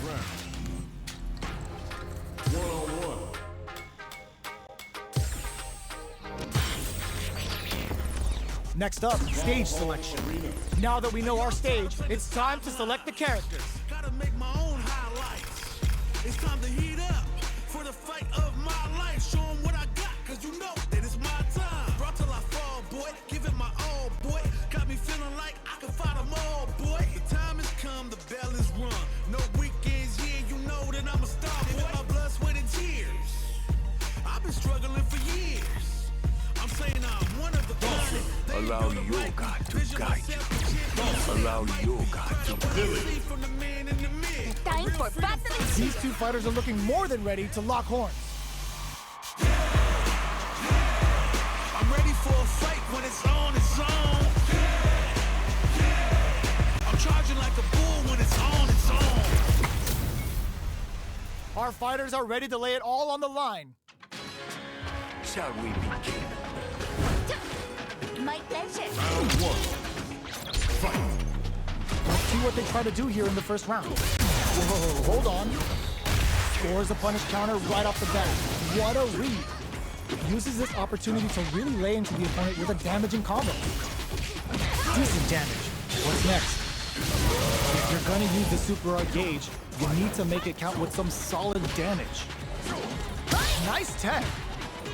round. 1-on-1. Next up, stage selection. Now that we know our stage, it's time to select the characters. Gotta make my own highlights. It's time to heat up for the fight of my life. Show 'em what I got, cause you know that it's my time. Brought till I fall, boy. Give it my all, boy. Got me feeling like I can fight them all, boy. The time has come, the bell is rung. No weekends here, you know that I'm a star, boy. My blood, sweat, and tears. I've been struggling for years. I'm saying I'm one of the kind. Allow your God to guide you. Allow your God to From the man in the mid. Time for battle. These two fighters are looking more than ready to lock horns. I'm ready for a fight when it's on, it's on. I'm charging like a bull when it's on, it's on. Our fighters are ready to lay it all on the line. Shall we begin? My pleasure. Round 1. Fight. Let's see what they try to do here in the first round. Whoa, hold on. Scores a punish counter right off the bat. What a read. Uses this opportunity to really lay into the opponent with a damaging combo. Decent damage. What's next? If you're gonna use the super art gauge, you need to make it count with some solid damage. Nice tech.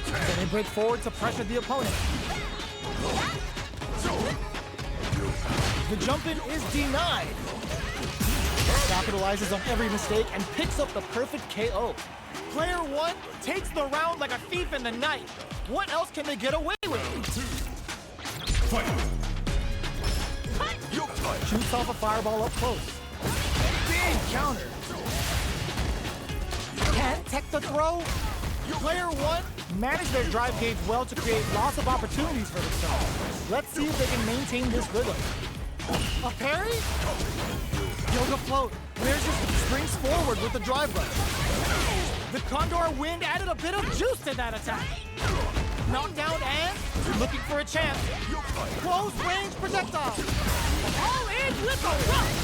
Then they break forward to pressure the opponent. The jump-in is denied. Capitalizes on every mistake and picks up the perfect KO. Player 1 takes the round like a thief in the night. What else can they get away with? Fight. Shoots off a fireball up close. Big counter. Can't tech the throw. Player 1 managed their drive gauge well to create lots of opportunities for themselves. Let's see if they can maintain this rhythm. A parry? Yoga float. There's just springs forward with the drive rush. The Condor Wind added a bit of juice to that attack. Knockdown and looking for a chance. Close range projectile. All in with a rush.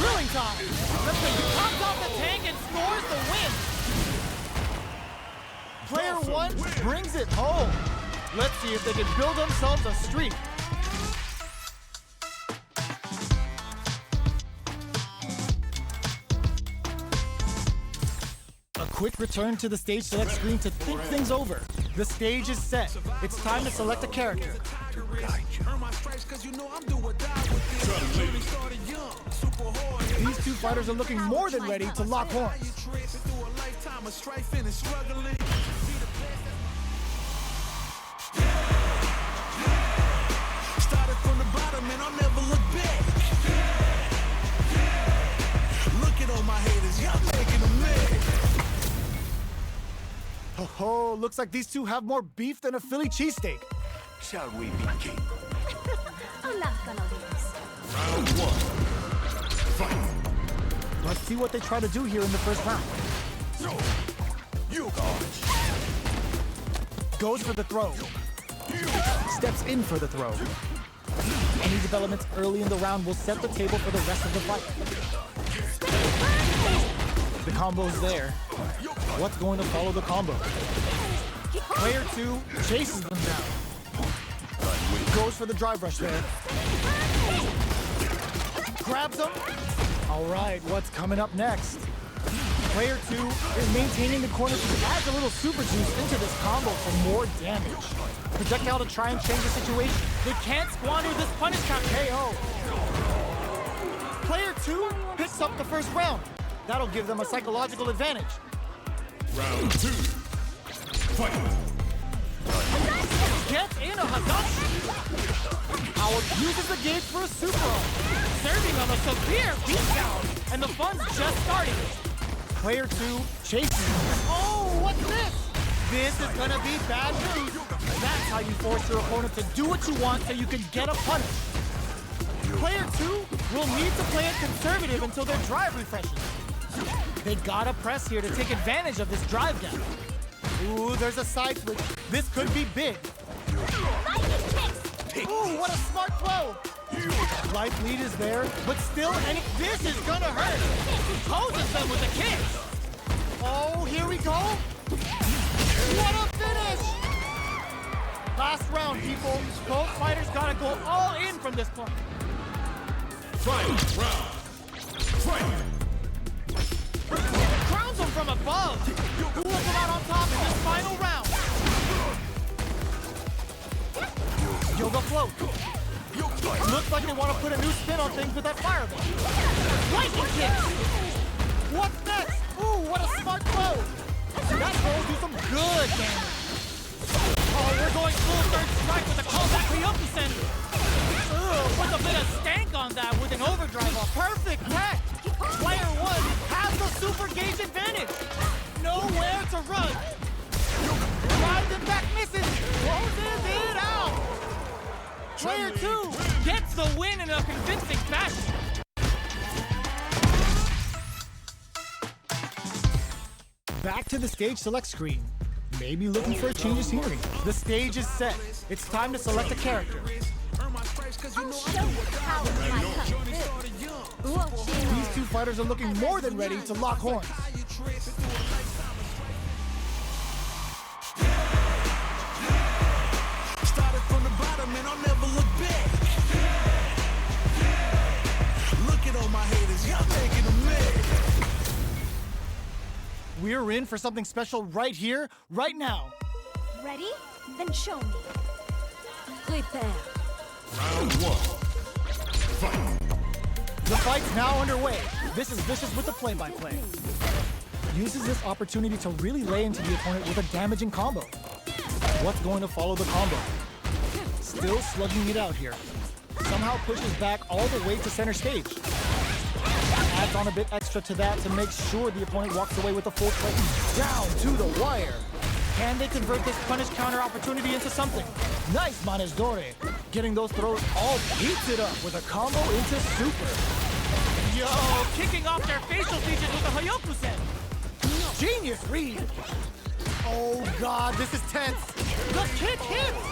Drilling time. The thing pops off the tank and scores the win. Player 1 brings it home. Let's see if they can build themselves a streak. A quick return to the stage select screen to think things over. The stage is set. It's time to select a character. These two fighters are looking more than ready to lock horns. Started from the bottom and I'll never look back. Look at all my haters, y'all making them mad. Oh, looks like these two have more beef than a Philly cheesesteak. Shall we begin? Round 1. Fight. Let's see what they try to do here in the first round. You got Goes for the throw. Steps in for the throw. Any developments early in the round will set the table for the rest of the fight. The combo's there. What's going to follow the combo? Player 2 chases them down. Goes for the drive rush there. Grabs them. All right, what's coming up next? Player 2 is maintaining the corner to add a little super juice into this combo for more damage. Projectile to try and change the situation. They can't squander this punish count KO. Player 2 picks up the first round. That'll give them a psychological advantage. Round 2. Fight. Gets in a Hadashi. Howard uses the gauge for a super arm, serving on a severe beatdown, and the fun's just starting. Player 2 chases. Oh, what's this? This is gonna be bad news. That's how you force your opponent to do what you want so you can get a punish. Player 2 will need to play it conservative until their drive refreshes. They gotta press here to take advantage of this drive gap. Ooh, there's a side switch. This could be big. Ooh, what a smart throw. Life lead is there, but still, this is gonna hurt. Poses him with a kick! Oh, here we go. What a finish! Last round, people. Both fighters gotta go all in from this point. Final round. Fight! Crowns him from above. Who will come out on top in this final round? Yoga float. Looks like they want to put a new spin on things with that fireball. Lightning kick. What's next? Ooh, what a smart throw. That throw will do some good damage. Oh, we're going full third strike with a callback Ryokusen. Ooh, puts a bit of stank on that with an overdrive. A perfect tech. Player one has the super gauge advantage. Nowhere to run. Drives it back, misses. Closes it out. Player two gets the win in a convincing fashion. Back to the stage select screen. Maybe looking for a change of scenery. The stage is set. It's time to select a character. I'll show you the power of my kung fu. These two fighters are looking more than ready to lock horns. Started from the bottom and I'll never look back. Look at all my haters, y'all taking a minute. We're in for something special right here, right now. Ready? Then show me. Prepare. Round one. Fight! The fight's now underway. This is Vicious with the play-by-play. Uses this opportunity to really lay into the opponent with a damaging combo. What's going to follow the combo? Still slugging it out here. Somehow pushes back all the way to center stage. Adds on a bit extra to that to make sure the opponent walks away with a full plate. Down to the wire. Can they convert this punish counter opportunity into something? Nice Manejidore. Getting those throws all beats it up with a combo into super. Yo, kicking off their facial features with a Hyokusen. Genius read. Oh God, this is tense. The kick hits.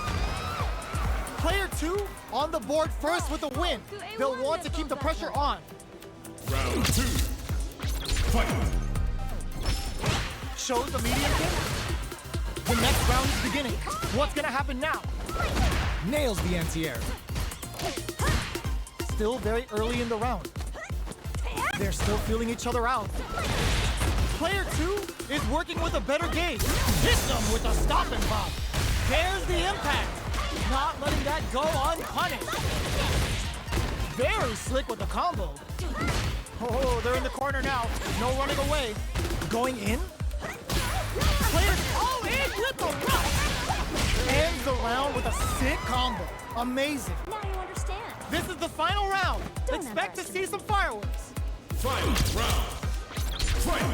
Player two on the board first with a win. They'll want to keep the pressure on. Round two. Fight! Shows the medium kick. The next round is beginning. What's gonna happen now? Nails the anti-air. Still very early in the round. They're still feeling each other out. Player two is working with a better gauge. Hits them with a stop and pop. There's the impact. Not letting that go unpunished. Very slick with the combo. Oh, they're in the corner now. No running away. Going in. Players all in with the rush. Ends the round with a sick combo. Amazing. Now you understand. This is the final round. Don't Expect to see some fireworks. Final round. Fight!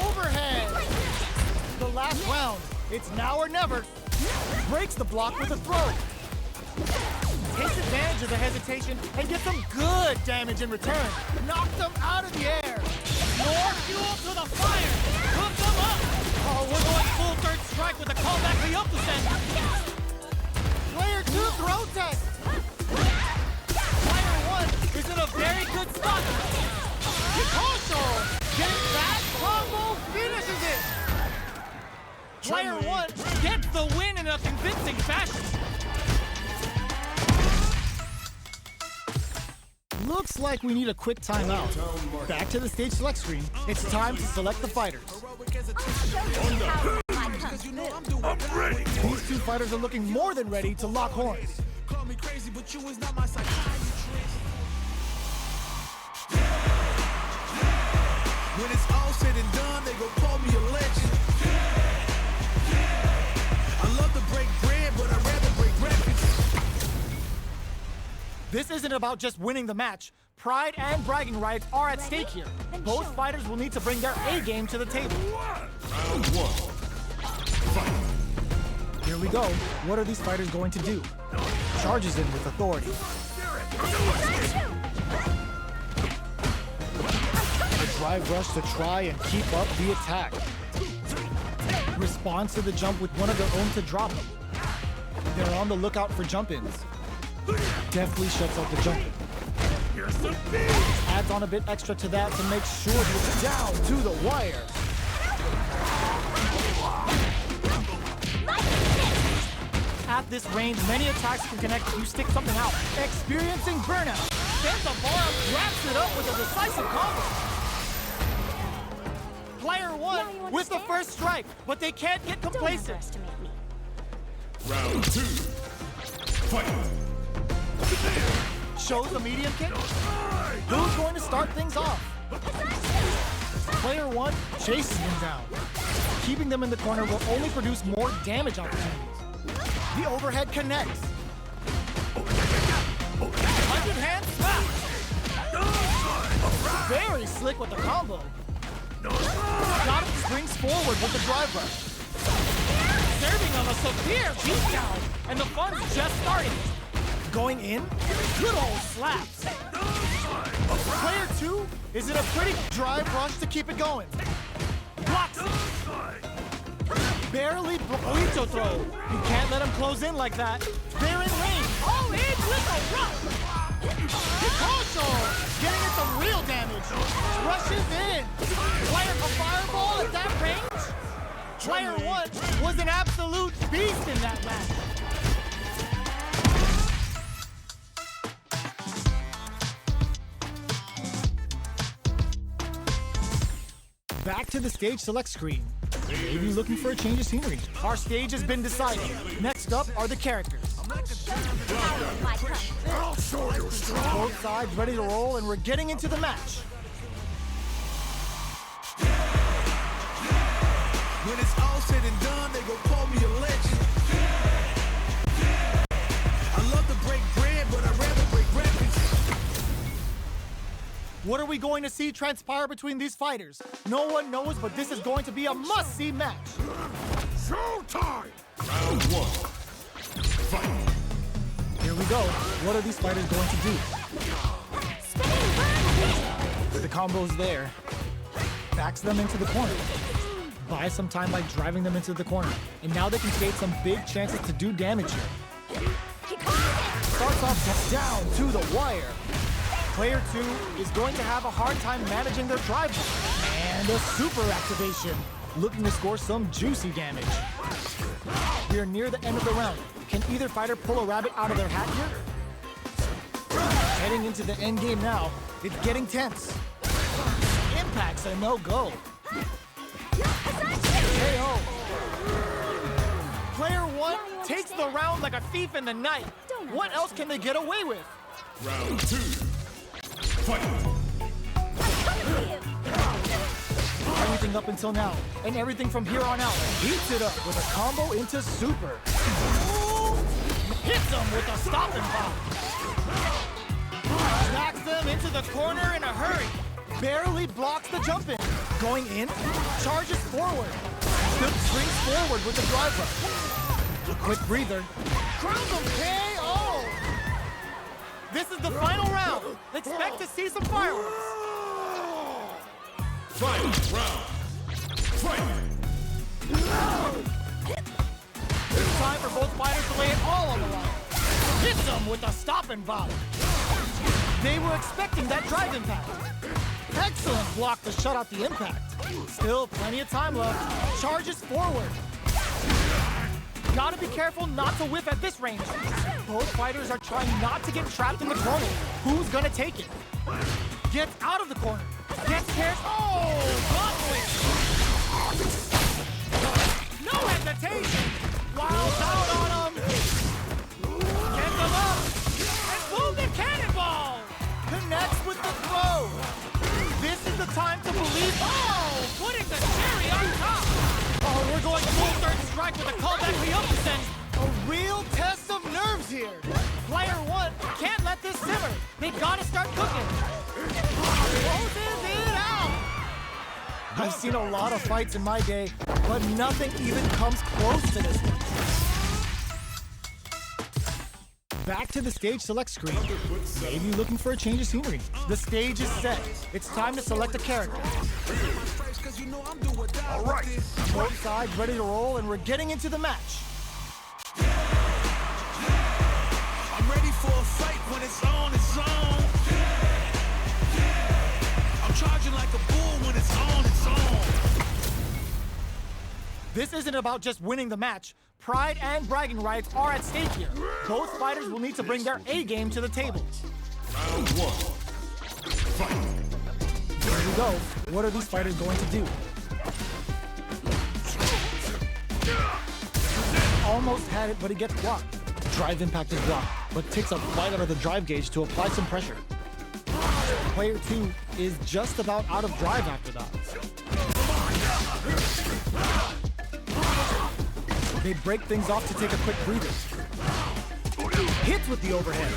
Overhead. The last round. It's now or never. Breaks the block with a throw. Takes advantage of the hesitation and gets some good damage in return. Knocks them out of the air. More fuel to the fire. Hook them up. Oh, we're going full third strike with a callback Ryokusen. Player two throw test. Player one is in a very good spot. Hikosho getting that combo finishes it. Player one gets the win in a convincing fashion. Looks like we need a quick timeout. Back to the stage select screen. It's time to select the fighters. I'll show you the power of my kung fu. I'm ready. These two fighters are looking more than ready to lock horns. Call me crazy, but you is not my psychiatrist. When it's all said and done, they gon' call me a legend. I love to break bread, but I'd rather break records. This isn't about just winning the match. Pride and bragging rights are at stake here. Both fighters will need to bring their A game to the table. Round one. Fight! Here we go. What are these fighters going to do? Charges in with authority. A drive rush to try and keep up the attack. Responds to the jump with one of their own to drop him. They're on the lookout for jump-ins. Deftly shuts out the jump. Adds on a bit extra to that to make sure he's down to the wire. At this range, many attacks can connect if you stick something out. Experiencing burnout. Santa wraps it up with a decisive combo. Player one with the first strike, but they can't get Don't complacent. underestimate me. Round 2. Fight. Shows the medium kick. Who's going to start things off? Player one chases them down. Keeping them in the corner will only produce more damage opportunities. The overhead connects. Hundred hand slap. Very slick with the combo. Got him springs forward with the drive rush. Serving on a severe beatdown, and the fun's just starting. Going in, good old slaps. Player two is in a pretty drive rush to keep it going. Blocks it. Barely burrito throw. You can't let him close in like that. They're in range. Oh, in with a rush. Hikacho getting it some real damage. Rushes in. Player a fireball at that range. Player one was an absolute beast in that match. Back to the stage select screen. Maybe looking for a change of scenery. Our stage has been decided. Next up are the characters. My cup. Both sides ready to roll, and we're getting into the match. When it's all said and done, they gon' call me a legend. I love to break bread, but I'd rather break records. What are we going to see transpire between these fighters? No one knows, but this is going to be a must-see match. Showtime! Round 1. Fight. Here we go. What are these fighters going to do? The combo's there. Backs them into the corner. Buys some time by driving them into the corner. And now they can create some big chances to do damage here. Starts off down to the wire. Player two is going to have a hard time managing their drive. And a super activation. Looking to score some juicy damage. We are near the end of the round. Can either fighter pull a rabbit out of their hat here? Heading into the end game now. It's getting tense. Impact's a no-go. KO. Player one takes the round like a thief in the night. What else can they get away with? Round 2. Fight. Everything up until now, and everything from here on out. Heats it up with a combo into super. Hits them with a stopping pop. Knocks them into the corner in a hurry. Barely blocks the jump in. Going in, charges forward. Still springs forward with the drive rush. A quick breather. Crown them KO! This is the final round. Expect to see some fireworks. Final round. Fight. It's time for both fighters to lay it all on the line. Hits them with a stopping volley. They were expecting that drive impact. Excellent block to shut out the impact. Still plenty of time left. Charges forward. Gotta be careful not to whiff at this range. Both fighters are trying not to get trapped in the corner. Who's gonna take it? Gets out of the corner. Gets paired. Oh, block win. No hesitation. Wild out on him. Gets him up. And boom, the cannonball. Connects with the throw. This is the time to believe. Oh, putting the cherry on top. Oh, we're going full third strike with a callback the upper sends. A real test of nerves here. Player one can't let this simmer. They gotta start cooking. Closes it out. I've seen a lot of fights in my day, but nothing even comes close to this one. Back to the stage select screen. Maybe looking for a change of scenery. The stage is set. It's time to select a character. All right. Both sides ready to roll, and we're getting into the match. I'm ready for a fight when it's on, it's on. Charging like a bull when it's on, it's on. This isn't about just winning the match. Pride and bragging rights are at stake here. Both fighters will need to bring their A game to the table. Round one. Fight. Here we go. What are these fighters going to do? Almost had it, but he gets blocked. Drive impact is blocked, but takes a bite out of the drive gauge to apply some pressure. Player 2 is just about out of drive after that. They break things off to take a quick breather. Hits with the overhead.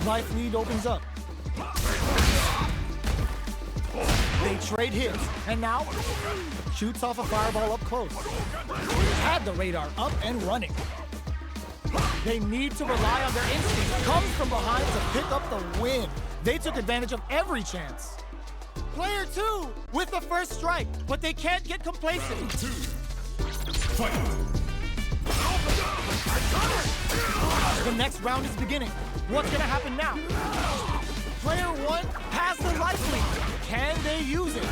Life lead opens up. They trade hits, and now shoots off a fireball up close. Had the radar up and running. They need to rely on their instinct. Comes from behind to pick up the win. They took advantage of every chance. Player 2 with the first strike, but they can't get complacent. Round two. Fight. The next round is beginning. What's gonna happen now? Player 1 has the life lead. Can they use it?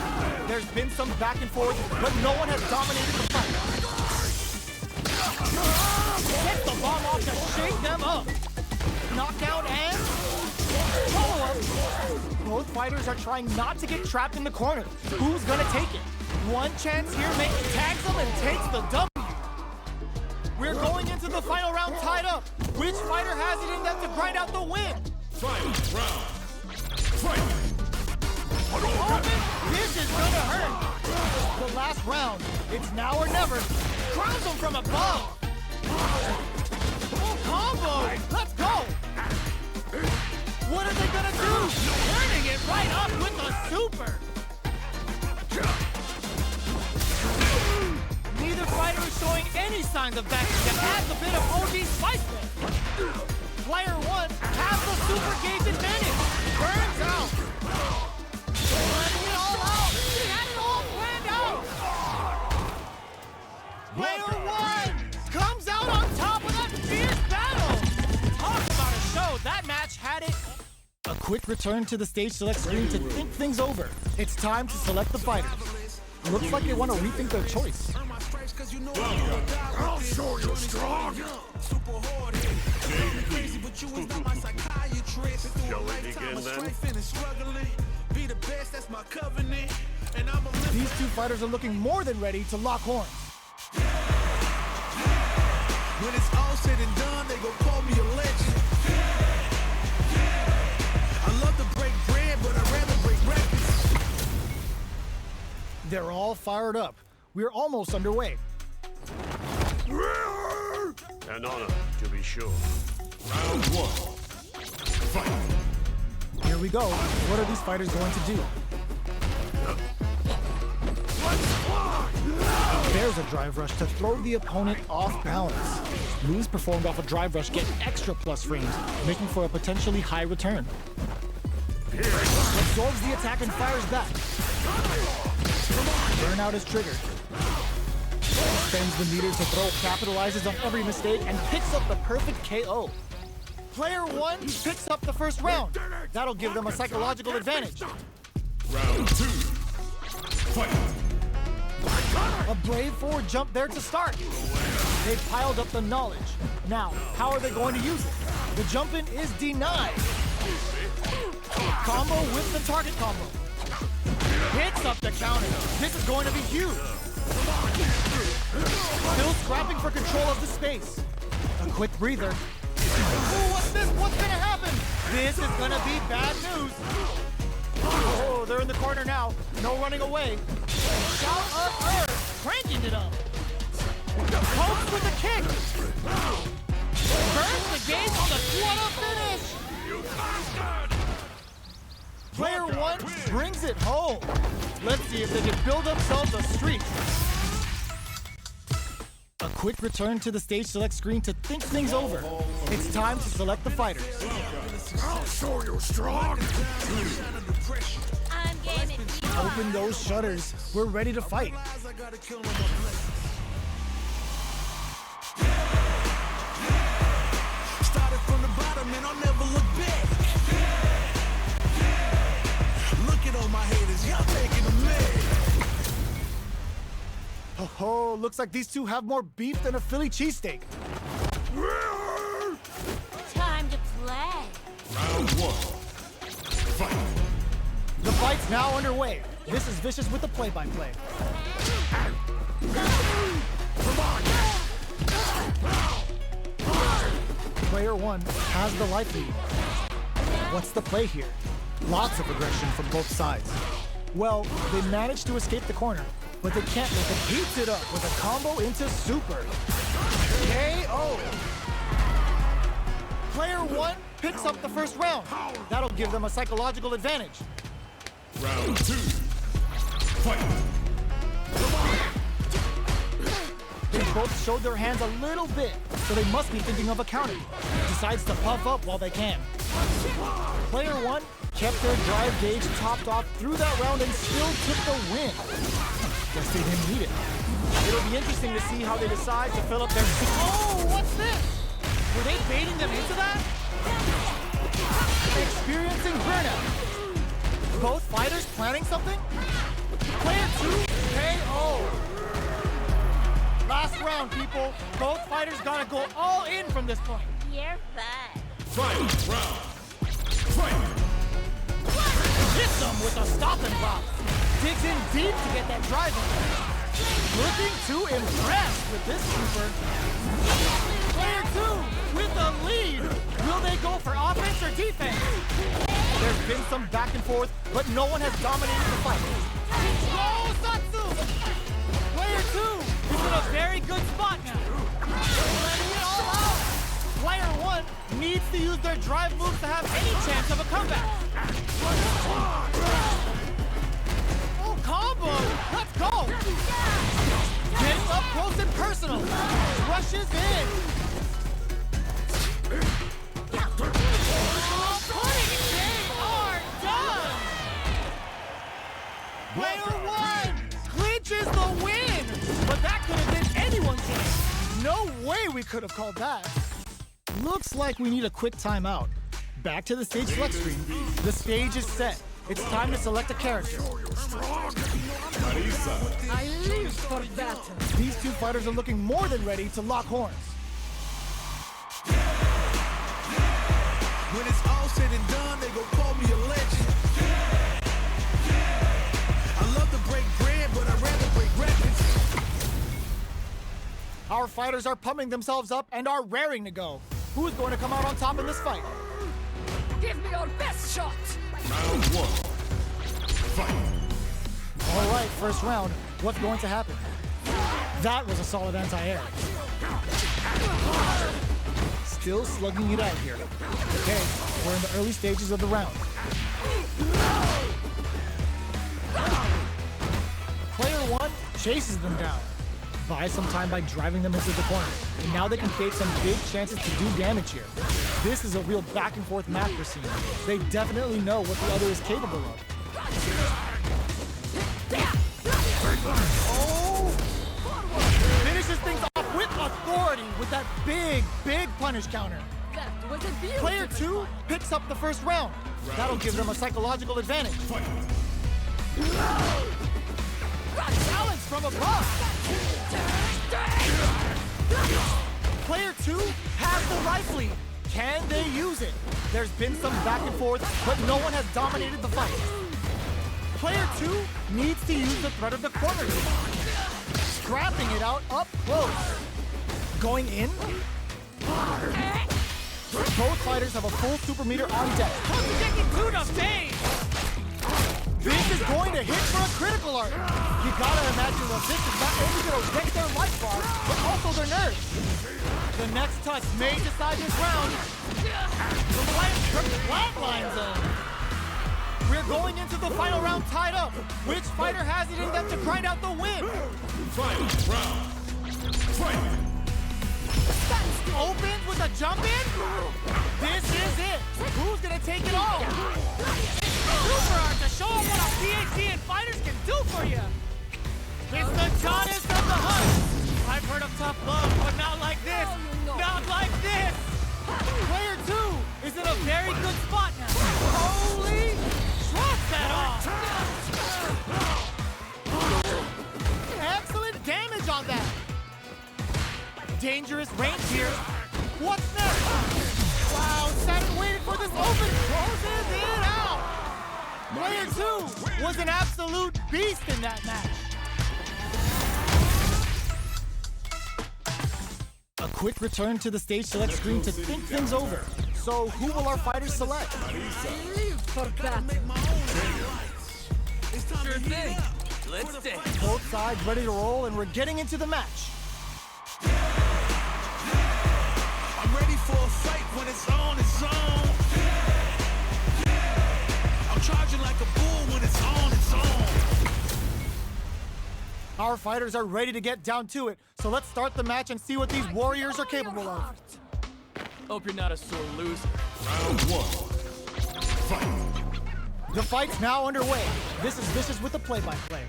There's been some back and forth, but no one has dominated the fight. Get the bomb off to shake them up. Knockdown and follow-up. Both fighters are trying not to get trapped in the corner. Who's gonna take it? One chance here, Mason tags them and takes the W. We're going into the final round tied up. Which fighter has it in them to grind out the win? Final round. Fight. Open, this is gonna hurt. The last round, it's now or never. Crowns them from above. Full combo, let's go. What are they gonna do? Turning it right up with the super. Neither fighter is showing any signs of backing that adds a bit of OG spice there. Player 1 has the super gauge advantage. Burns out. Letting it all out. He had it all planned out. Player 1 comes out on top of that fierce battle. Talk about a show. That match had it. A quick return to the stage select screen to think things over. It's time to select the fighters. Looks like they want to rethink their choice. I'll show you strong. Super hard headed. Crazy, but you is not my psychiatrist. Shall we begin then? Struggling. Be the best, that's my covenant. And I'm a These two fighters are looking more than ready to lock horns. When it's all said and done, they gon' call me a legend. I love to break bread, but I'd rather break records. They're all fired up. We're almost underway. An honor, to be sure. Round one. Fight. Here we go. What are these fighters going to do? There's a drive rush to throw the opponent off balance. Moves performed off a drive rush get extra plus frames, making for a potentially high return. Absorbs the attack and fires back. Burnout is triggered. Spends the meter to throw, capitalizes on every mistake, and picks up the perfect KO. Player 1 picks up the first round. That'll give them a psychological advantage. Round two. Fight. A brave forward jump there to start. They've piled up the knowledge. Now, how are they going to use it? The jump in is denied. Combo with the target combo. Hits up the counter. This is going to be huge. Still scrapping for control of the space. A quick breather. Ooh, what's this? What's gonna happen? This is gonna be bad news. Oh, they're in the corner now. No running away. Shout of Earth, cranking it up. Pokes with a kick. Burns the gauge on the quarter finish. Player 1 brings it home. Let's see if they can build themselves a streak. A quick return to the stage select screen to think things over. It's time to select the fighters. I'll show you strong. I'm gaming. Open those shutters. We're ready to fight. I gotta kill them with bliss. Started from the bottom and I'll never look back. Look at on my haters, y'all taking a minute. Oh, looks like these two have more beef than a Philly cheesesteak. Time to play. Round one. Fight. The fight's now underway. This is Vicious with the play-by-play. Player one has the life lead. What's the play here? Lots of aggression from both sides. Well, they managed to escape the corner, but they can't let them heat it up with a combo into super. KO! Player one picks up the first round. That'll give them a psychological advantage. Round two. Fight. They both showed their hands a little bit, so they must be thinking of a counter. Decides to puff up while they can. Player one kept their drive gauge topped off through that round and still took the win. Guess they didn't need it. It'll be interesting to see how they decide to fill up their... Oh, what's this? Were they baiting them into that? Experiencing burnout. Both fighters planning something? Player two, KO. Last round, people. Both fighters gotta go all in from this point. You're fun. Fight. Round. Fight. Hits them with a stop and pop. Digs in deep to get that drive in. Looking to impress with this super. Player two with the lead. Will they go for offense or defense? There's been some back and forth, but no one has dominated the fight. Go Satsu! Player two is in a very good spot now. Letting it all out. Player one needs to use their drive moves to have any chance of a comeback. Oh, combo! Let's go! Getting up close and personal. Rushes in. They are done! Player one clinches the win! But that could have been anyone's game. No way we could have called that. Looks like we need a quick timeout. Back to the stage flex screen. The stage is set. It's time to select a character. Marisa. I live for battle. These two fighters are looking more than ready to lock horns. When it's all said and done, they gon' call me a legend. I love to break bread, but I'd rather break records. Our fighters are pumping themselves up and are raring to go. Who's going to come out on top in this fight? Give me your best shot. Round one. Fight. All right, first round. What's going to happen? That was a solid anti-air. Still slugging it out here. Okay, we're in the early stages of the round. Player one chases them down. Buys some time by driving them into the corner. And now they can take some big chances to do damage here. This is a real back and forth match we're seeing. They definitely know what the other is capable of. Oh! Finishes things off with authority with that big punish counter. That was a beautiful. Player two picks up the first round. That'll give them a psychological advantage. Challenge from above. Player two has the life lead. Can they use it? There's been some back and forth, but no one has dominated the fight. Player two needs to use the threat of the corner. Scrapping it out up close. Going in. Both fighters have a full super meter on deck. This is going to hit for a critical art. You gotta imagine that this is not only gonna wreck their life bar, but also their nerves. The next touch may decide this round. The flatline zone. We're going into the final round tied up. Which fighter has it in them to grind out the win? Fight. Round. Fight. Opens with a jump in? This is it. Who's gonna take it all? Super art to show them what our PhD and fighters can do for you. It's the goddess of the hunt. I've heard of tough love, but not like this. Not like this. Player two is in a very good spot now. Holy, trust that off. Excellent damage on that. Dangerous range here. What's next? Wow, Saturn waited for this open. Closes it out. Player 2 was an absolute beast in that match. A quick return to the stage select screen to think things over. So who will our fighters select? For battle. Sure thing. Let's dance. Both sides ready to roll, and we're getting into the match. I'm ready for a fight when it's on, it's on. I'm charging like a bull when it's on, it's on. Our fighters are ready to get down to it, so let's start the match and see what these warriors are capable of. Hope you're not a sore loser. Round 1. Fight. The fight's now underway. This is Vicious with the play-by-play.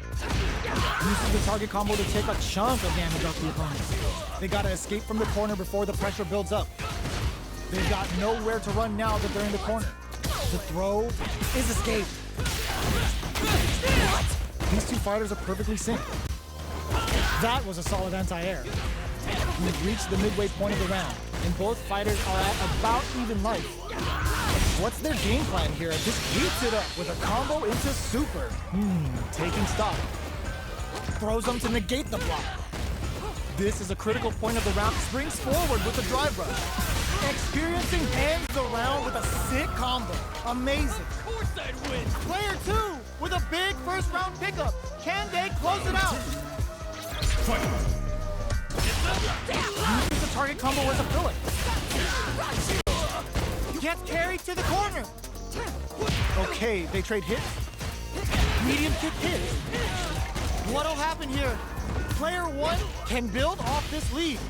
Uses the target combo to take a chunk of damage off the opponent. They gotta escape from the corner before the pressure builds up. They've got nowhere to run now that they're in the corner. The throw is escape. These two fighters are perfectly synced. That was a solid anti-air. We've reached the midway point of the round, and both fighters are at about even life. What's their game plan here? Just heats it up with a combo into super. Taking stock. Throws them to negate the block. This is a critical point of the round. Springs forward with the drive rush. Experiencing hands around with a sick combo. Amazing. Of course I'd win. Player 2 with a big first round pickup. Can they close it out? Fight. Uses the target combo as a filler. Gets carried to the corner. Okay, they trade hits. Medium kick hits. What'll happen here? Player 1 can build off this lead.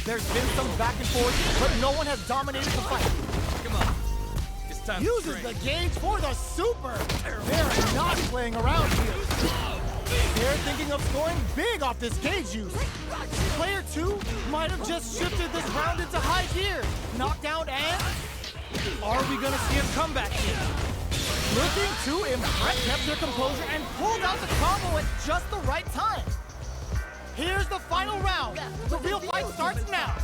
There's been some back and forth, but no one has dominated the fight. Come on. It's time to Uses train. the gauge for the super. They're not playing around here. They're thinking of scoring big off this gauge use. Player 2 might have just shifted this round into high gear. Knockdown and... Are we gonna see a comeback here? Looking to impress, kept their composure and pulled out the combo at just the right time. Here's the final round. The real fight starts now.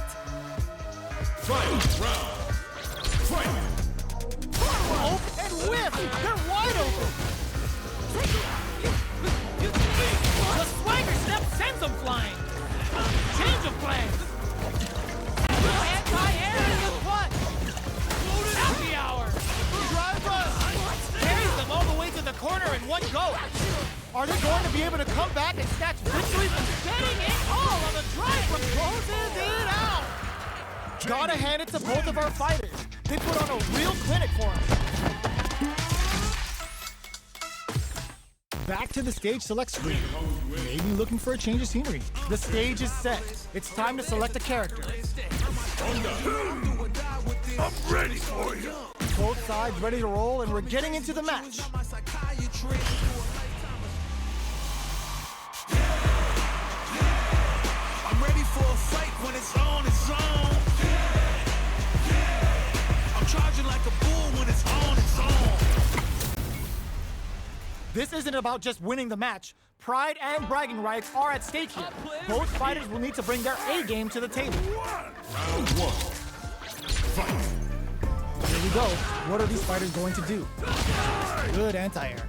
Final round. Fight. Open and whip. They're wide open. The swagger step sends them flying. Change of plans. Anti-air in the butt. Happy hour. Drive rush. Carries them all the way to the corner in one go. Are they going to be able to come back and snatch victory from getting it all on the drive from closes it out? Gotta hand it to both of our fighters. They put on a real clinic for us. Back to the stage select screen. Maybe looking for a change of scenery. The stage is set. It's time to select a character. I'm ready for you. Both sides ready to roll, and we're getting into the match. My psychiatry. I'm ready for a fight when it's on, it's on. I'm charging like a bull when it's on, it's on. This isn't about just winning the match. Pride and bragging rights are at stake here. Both fighters will need to bring their A game to the table. Round 1. Fight. Here we go. What are these fighters going to do? Good anti-air.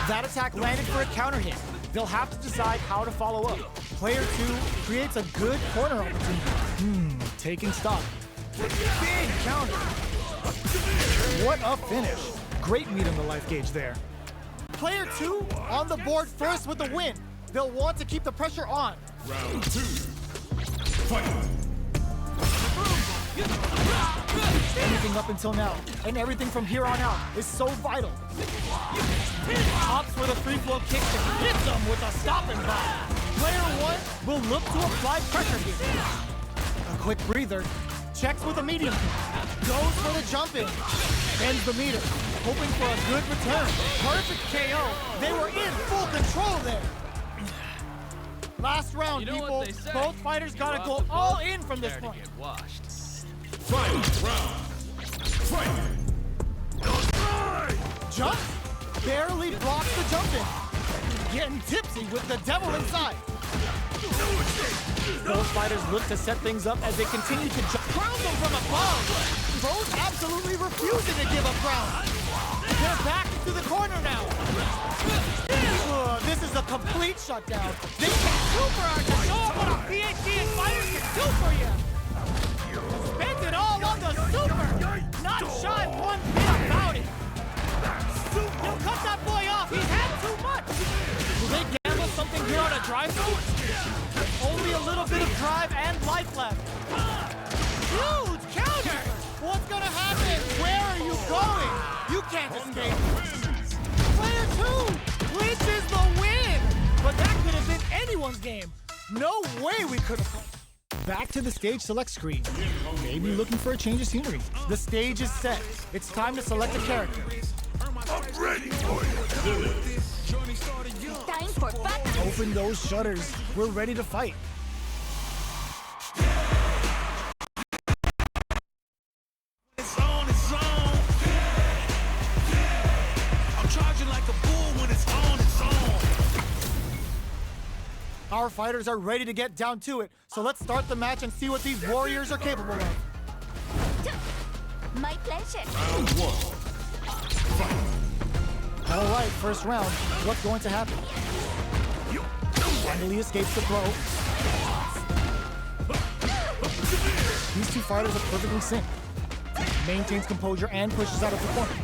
That attack landed for a counter hit. They'll have to decide how to follow up. Player 2 creates a good corner opportunity. Taking stock. Big counter. What a finish. Great meat on the life gauge there. Player 2 on the board first with the win. They'll want to keep the pressure on. Round 2. Fight. Anything up until now, and everything from here on out is so vital. Opts for the free flow kick to hit them with a stop and block. Player 1 will look to apply pressure here. A quick breather, checks with a medium kick, goes for the jump in, bends the meter, hoping for a good return. Perfect KO. They were in full control there. Last round, You know people. what they say. Both fighters gotta You're go off the all boat, in from this prepare point. to get washed. Final round. Fight. jump, barely blocks the jump in. Getting tipsy with the devil inside. Both fighters look to set things up as they continue to jump. Ground them from above. Both absolutely refusing to give up ground. They're back into the corner now. This is a complete shutdown. They can super art to show off what a PhD in fighters can do for you. Spent it all on the super. Not shy one bit about it. He'll cut that boy off. He's had too much. Will they gamble something here on a drive-thru? Only a little bit of drive and life left. Huge counter! What's gonna happen? Where are you going? You can't escape. Player 2 clinches the win! But that could have been anyone's game. No way we could have played. Back to the stage select screen. Maybe looking for a change of scenery. The stage is set. It's time to select a character. I'm ready for you. Time for battle. Open those shutters. We're ready to fight. It's on its own. I'm charging like a bull when it's on its own. Our fighters are ready to get down to it, so let's start the match and see what these warriors are capable of. My pleasure. Round 1. Fight. All right, first round. What's going to happen? Finally escapes the throw. These two fighters are perfectly synced. Maintains composure and pushes out of the corner.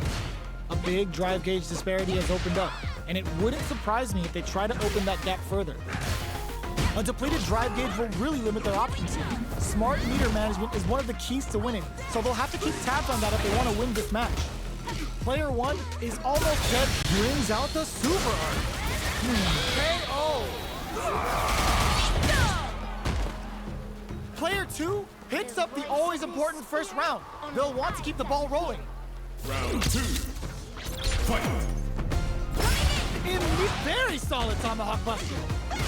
A big drive gauge disparity has opened up, and it wouldn't surprise me if they try to open that gap further. A depleted drive gauge will really limit their options here. Smart meter management is one of the keys to winning, so they'll have to keep tabs on that if they want to win this match. Player 1 is almost dead, brings out the super art. KO! Player 2 picks up the always important first round. They'll want to keep the ball rolling. Round 2. Fight. In the very solid tomahawk buster.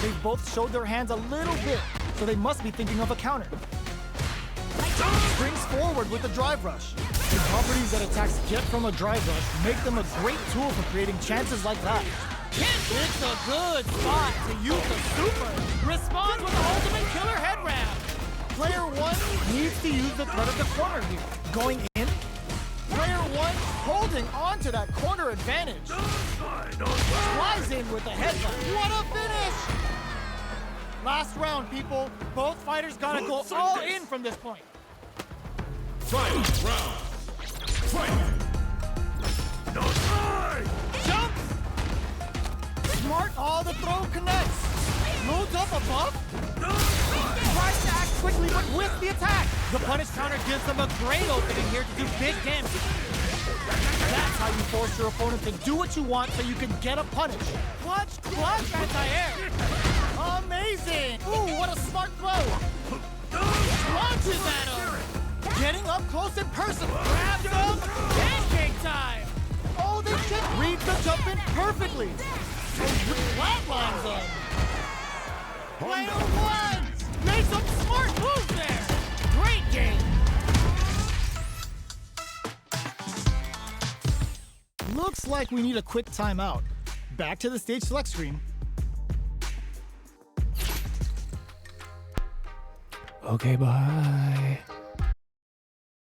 They've both showed their hands a little bit, so they must be thinking of a counter. Springs forward with the drive rush. The properties that attacks get from a drive rush make them a great tool for creating chances like that. It's a good spot to use the super. Responds with the ultimate killer head wrap. Player 1 needs to use the threat of the corner here. Going in. Player 1 holding on to that corner advantage. Flies in with the head wrap. What a finish! Last round, people. Both fighters gotta go all in from this point. Final round. Fight. Jumps! Smart, all the throw connects. Loads up above. Tries to act quickly, but with the attack. The punish counter gives them a great opening here to do big damage. That's how you force your opponent to do what you want so you can get a punish. Clutch, anti-air. Amazing! Ooh, what a smart throw. Launches at him. Getting up close and personal. Grabs him. Pancake time. Oh, they just read the jump in perfectly. Flatlines him. Player 1 made some smart moves there. Great game. Looks like we need a quick timeout. Back to the stage select screen. Okay, bye.